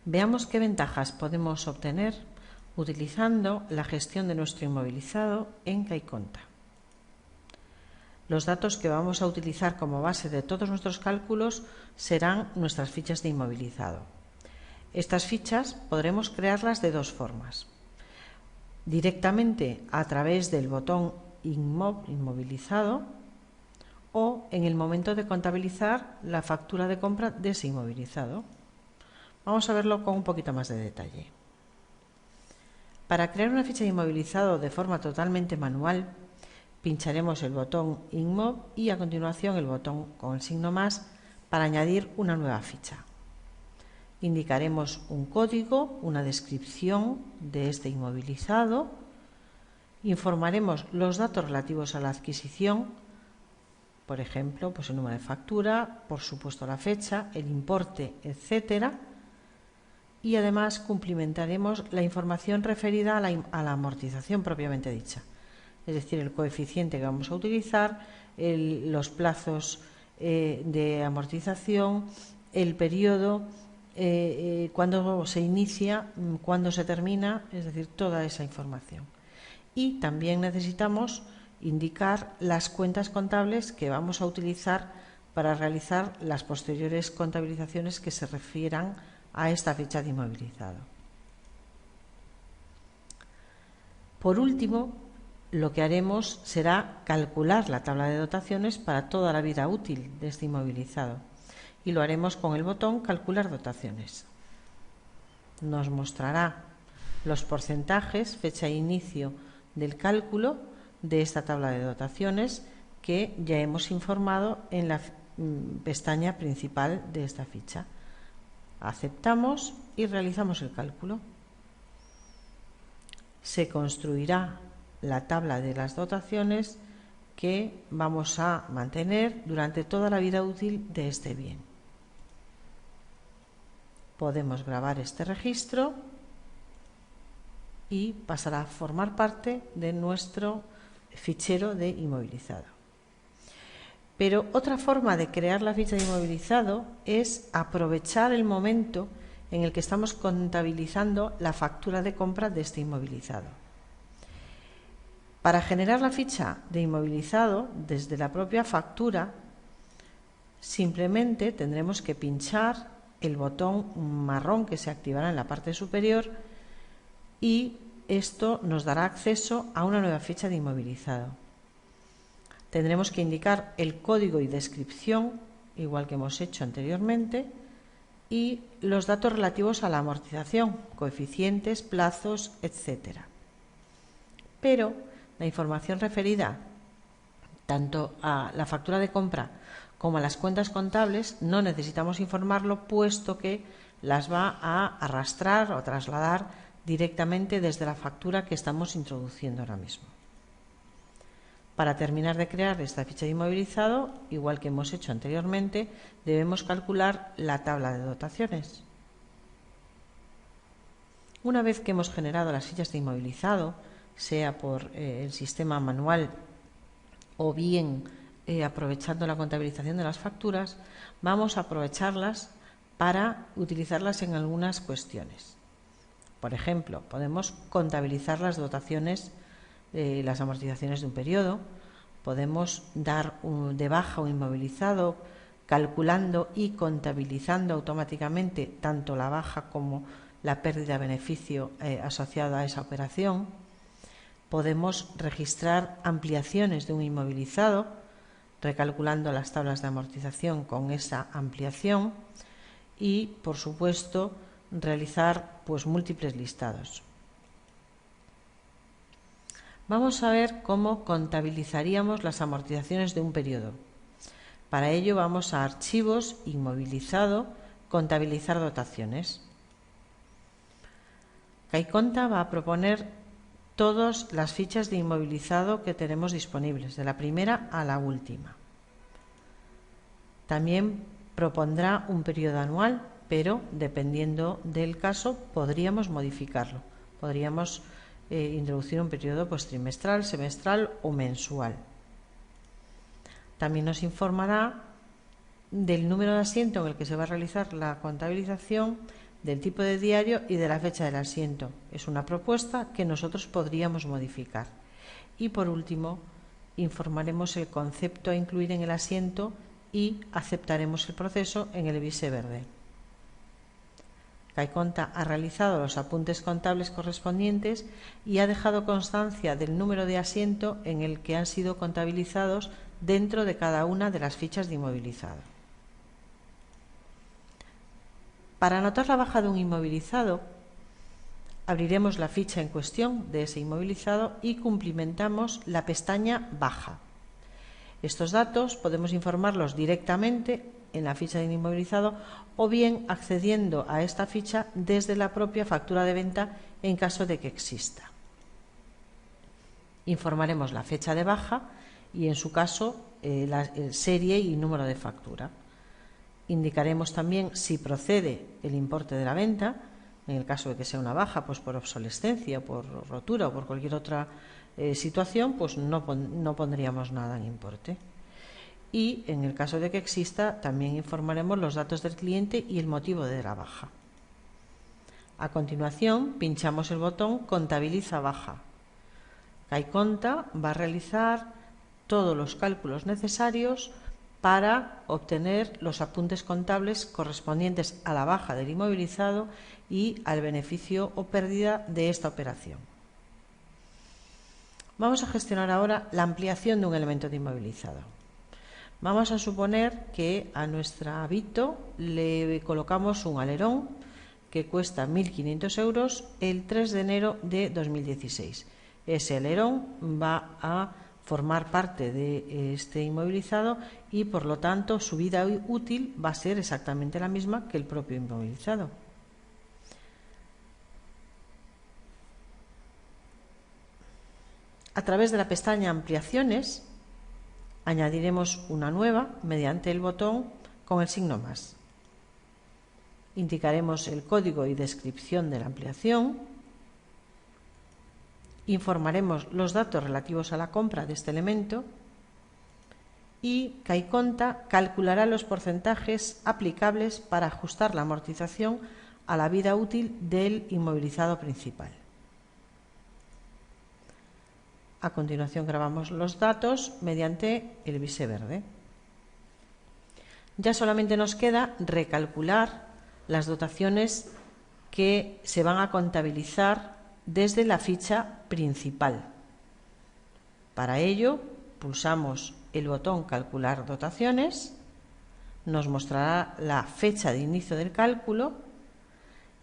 Veamos qué ventajas podemos obtener utilizando la gestión de nuestro inmovilizado en Kaiconta. Los datos que vamos a utilizar como base de todos nuestros cálculos serán nuestras fichas de inmovilizado. Estas fichas podremos crearlas de dos formas: directamente a través del botón inmovilizado o en el momento de contabilizar la factura de compra de ese inmovilizado. Vamos a verlo con un poquito más de detalle. Para crear una ficha de inmovilizado de forma totalmente manual, pincharemos el botón InMov y a continuación el botón con el signo más para añadir una nueva ficha. Indicaremos un código, una descripción de este inmovilizado, informaremos los datos relativos a la adquisición, por ejemplo, pues el número de factura, por supuesto la fecha, el importe, etcétera, y además cumplimentaremos la información referida a la amortización propiamente dicha, es decir, el coeficiente que vamos a utilizar, los plazos de amortización, el periodo, cuándo se inicia, cuándo se termina, es decir, toda esa información. Y también necesitamos indicar las cuentas contables que vamos a utilizar para realizar las posteriores contabilizaciones que se refieran a esta ficha de inmovilizado. Por último, lo que haremos será calcular la tabla de dotaciones para toda la vida útil de este inmovilizado y lo haremos con el botón Calcular dotaciones. Nos mostrará los porcentajes, fecha e inicio del cálculo de esta tabla de dotaciones que ya hemos informado en la pestaña principal de esta ficha. Aceptamos y realizamos el cálculo. Se construirá la tabla de las dotaciones que vamos a mantener durante toda la vida útil de este bien. Podemos grabar este registro y pasará a formar parte de nuestro fichero de inmovilizado. Pero otra forma de crear la ficha de inmovilizado es aprovechar el momento en el que estamos contabilizando la factura de compra de este inmovilizado. Para generar la ficha de inmovilizado desde la propia factura, simplemente tendremos que pinchar el botón marrón que se activará en la parte superior y esto nos dará acceso a una nueva ficha de inmovilizado. Tendremos que indicar el código y descripción, igual que hemos hecho anteriormente, y los datos relativos a la amortización, coeficientes, plazos, etc. Pero la información referida tanto a la factura de compra como a las cuentas contables no necesitamos informarlo, puesto que las va a arrastrar o trasladar directamente desde la factura que estamos introduciendo ahora mismo. Para terminar de crear esta ficha de inmovilizado, igual que hemos hecho anteriormente, debemos calcular la tabla de dotaciones. Una vez que hemos generado las fichas de inmovilizado, sea por el sistema manual o bien aprovechando la contabilización de las facturas, vamos a aprovecharlas para utilizarlas en algunas cuestiones. Por ejemplo, podemos contabilizar las dotaciones, las amortizaciones de un periodo, podemos dar de baja un inmovilizado calculando y contabilizando automáticamente tanto la baja como la pérdida-beneficio asociada a esa operación. Podemos registrar ampliaciones de un inmovilizado, recalculando las tablas de amortización con esa ampliación y, por supuesto, realizar múltiples listados. Vamos a ver cómo contabilizaríamos las amortizaciones de un periodo. Para ello vamos a Archivos, Inmovilizado, Contabilizar dotaciones. Kaiconta va a proponer todas las fichas de inmovilizado que tenemos disponibles, de la primera a la última. También propondrá un periodo anual, pero dependiendo del caso podríamos modificarlo. Podríamos introducir un periodo trimestral, semestral o mensual. También nos informará del número de asiento en el que se va a realizar la contabilización, del tipo de diario y de la fecha del asiento. Es una propuesta que nosotros podríamos modificar. Y por último, informaremos el concepto a incluir en el asiento y aceptaremos el proceso en el vise verde. CAICONTA ha realizado los apuntes contables correspondientes y ha dejado constancia del número de asiento en el que han sido contabilizados dentro de cada una de las fichas de inmovilizado. Para anotar la baja de un inmovilizado, abriremos la ficha en cuestión de ese inmovilizado y cumplimentamos la pestaña Baja. Estos datos podemos informarlos directamente en la ficha de inmovilizado o bien accediendo a esta ficha desde la propia factura de venta en caso de que exista. Informaremos la fecha de baja y, en su caso, la serie y número de factura. Indicaremos también si procede el importe de la venta, en el caso de que sea una baja, pues por obsolescencia, por rotura o por cualquier otra situación, pues no pondríamos nada en importe. Y en el caso de que exista, también informaremos los datos del cliente y el motivo de la baja. A continuación, pinchamos el botón Contabiliza baja. CAICONTA va a realizar todos los cálculos necesarios para obtener los apuntes contables correspondientes a la baja del inmovilizado y al beneficio o pérdida de esta operación. Vamos a gestionar ahora la ampliación de un elemento de inmovilizado. Vamos a suponer que a nuestra Vito le colocamos un alerón que cuesta 1.500 euros el 3 de enero de 2016. Ese alerón va a formar parte de este inmovilizado y, por lo tanto, su vida útil va a ser exactamente la misma que el propio inmovilizado. A través de la pestaña Ampliaciones, añadiremos una nueva mediante el botón con el signo más. Indicaremos el código y descripción de la ampliación. Informaremos los datos relativos a la compra de este elemento y CAICONTA calculará los porcentajes aplicables para ajustar la amortización a la vida útil del inmovilizado principal. A continuación grabamos los datos mediante el vise verde. Ya solamente nos queda recalcular las dotaciones que se van a contabilizar desde la ficha principal. Para ello, pulsamos el botón Calcular dotaciones, nos mostrará la fecha de inicio del cálculo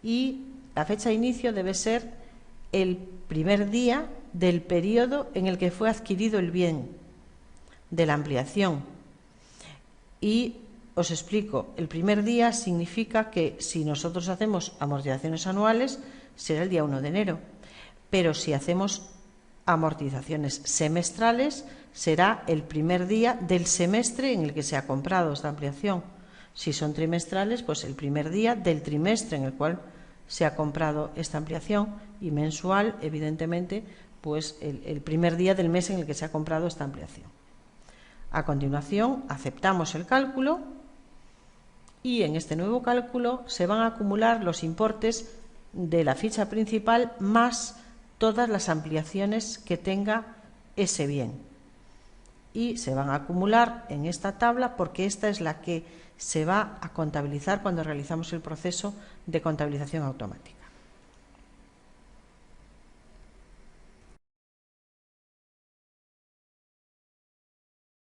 y la fecha de inicio debe ser el primer día del periodo en el que fue adquirido el bien de la ampliación. Y os explico, el primer día significa que si nosotros hacemos amortizaciones anuales será el día 1 de enero, pero si hacemos amortizaciones semestrales será el primer día del semestre en el que se ha comprado esta ampliación. Si son trimestrales, pues el primer día del trimestre en el cual se ha comprado esta ampliación, y mensual, evidentemente, pues el primer día del mes en el que se ha comprado esta ampliación. A continuación, aceptamos el cálculo y en este nuevo cálculo se van a acumular los importes de la ficha principal más todas las ampliaciones que tenga ese bien. Y se van a acumular en esta tabla porque esta es la que se va a contabilizar cuando realizamos el proceso de contabilización automática.